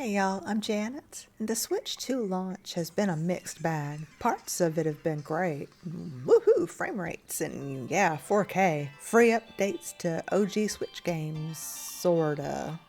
Hey y'all, I'm Janet. The Switch 2 launch has been a mixed bag. Parts of it have been great. Woohoo, frame rates and 4K. Free updates to OG Switch games, sorta.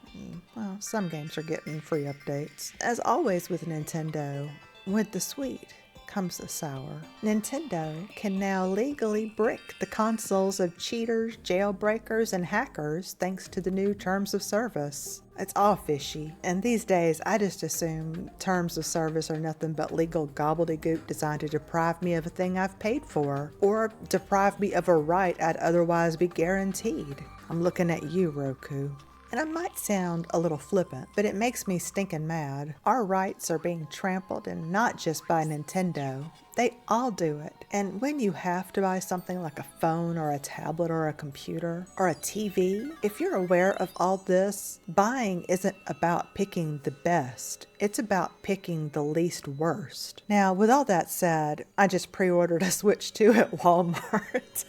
Well, some games are getting free updates. As always with Nintendo, with the sweet comes the sour. Nintendo can now legally brick the consoles of cheaters, jailbreakers, and hackers thanks to the new terms of service. It's all fishy, and these days I just assume terms of service are nothing but legal gobbledygook designed to deprive me of a thing I've paid for, or deprive me of a right I'd otherwise be guaranteed. I'm looking at you, Roku. And I might sound a little flippant, but it makes me stinking mad. Our rights are being trampled, and not just by Nintendo. They all do it. And when you have to buy something like a phone or a tablet or a computer or a TV, if you're aware of all this, buying isn't about picking the best. It's about picking the least worst. Now, with all that said, I just pre-ordered a Switch 2 at Walmart.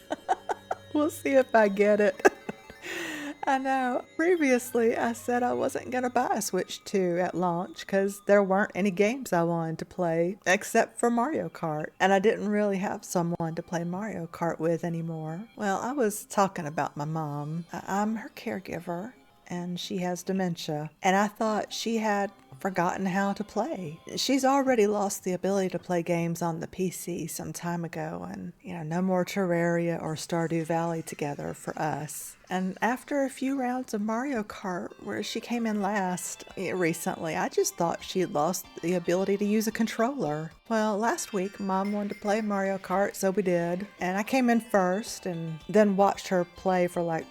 We'll see if I get it. I know. Previously, I said I wasn't going to buy a Switch 2 at launch because there weren't any games I wanted to play except for Mario Kart. And I didn't really have someone to play Mario Kart with anymore. Well, I was talking about my mom. I'm her caregiver, and she has dementia. And I thought she had forgotten how to play. She's already lost the ability to play games on the PC some time ago, and no more Terraria or Stardew Valley together for us. And after a few rounds of Mario Kart, where she came in last recently, I just thought she had lost the ability to use a controller. Well, last week, Mom wanted to play Mario Kart, so we did. And I came in first and then watched her play for like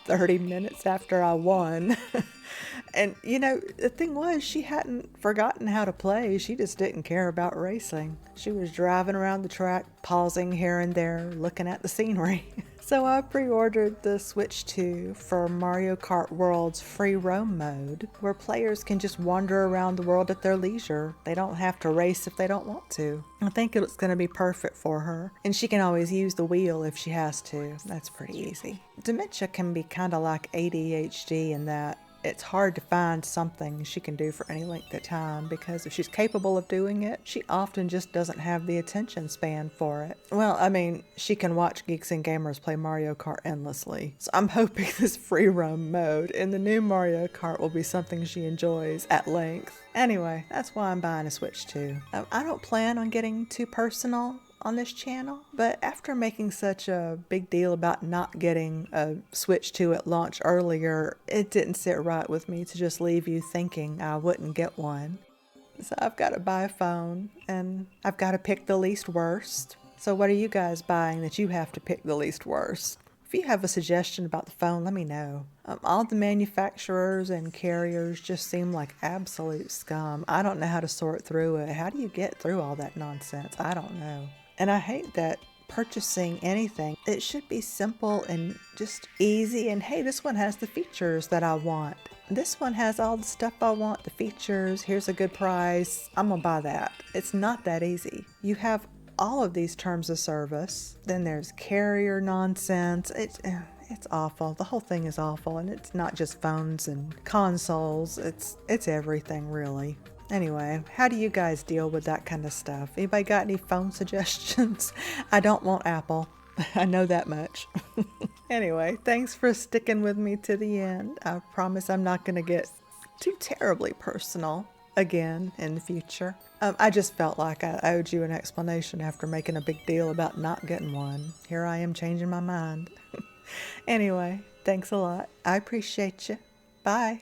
30 minutes after I won. And the thing was, she hadn't forgotten how to play. She just didn't care about racing. She was driving around the track, pausing here and there, looking at the scenery. So I pre-ordered the Switch 2 for Mario Kart World's free roam mode, where players can just wander around the world at their leisure. They don't have to race if they don't want to. I think it's going to be perfect for her. And she can always use the wheel if she has to. That's pretty easy. Dementia can be kind of like ADHD in that it's hard to find something she can do for any length of time, because if she's capable of doing it, she often just doesn't have the attention span for it. Well, I mean, she can watch Geeks and Gamers play Mario Kart endlessly. So I'm hoping this free roam mode in the new Mario Kart will be something she enjoys at length. Anyway, that's why I'm buying a Switch 2. I don't plan on getting too personal on this channel, but after making such a big deal about not getting a Switch 2 at launch earlier, it didn't sit right with me to just leave you thinking I wouldn't get one. So I've got to buy a phone, and I've got to pick the least worst. So what are you guys buying that you have to pick the least worst? If you have a suggestion about the phone, let me know. All the manufacturers and carriers just seem like absolute scum. I don't know how to sort through it. How do you get through all that nonsense? I don't know. And I hate that purchasing anything, it should be simple and just easy. And hey, this one has the features that I want. This one has all the stuff I want, the features. Here's a good price. I'm gonna buy that. It's not that easy. You have all of these terms of service. Then there's carrier nonsense. It's awful. The whole thing is awful. And it's not just phones and consoles. It's everything, really. Anyway, how do you guys deal with that kind of stuff? Anybody got any phone suggestions? I don't want Apple. I know that much. Anyway, thanks for sticking with me to the end. I promise I'm not going to get too terribly personal again in the future. I just felt like I owed you an explanation after making a big deal about not getting one. Here I am changing my mind. Anyway, thanks a lot. I appreciate you. Bye.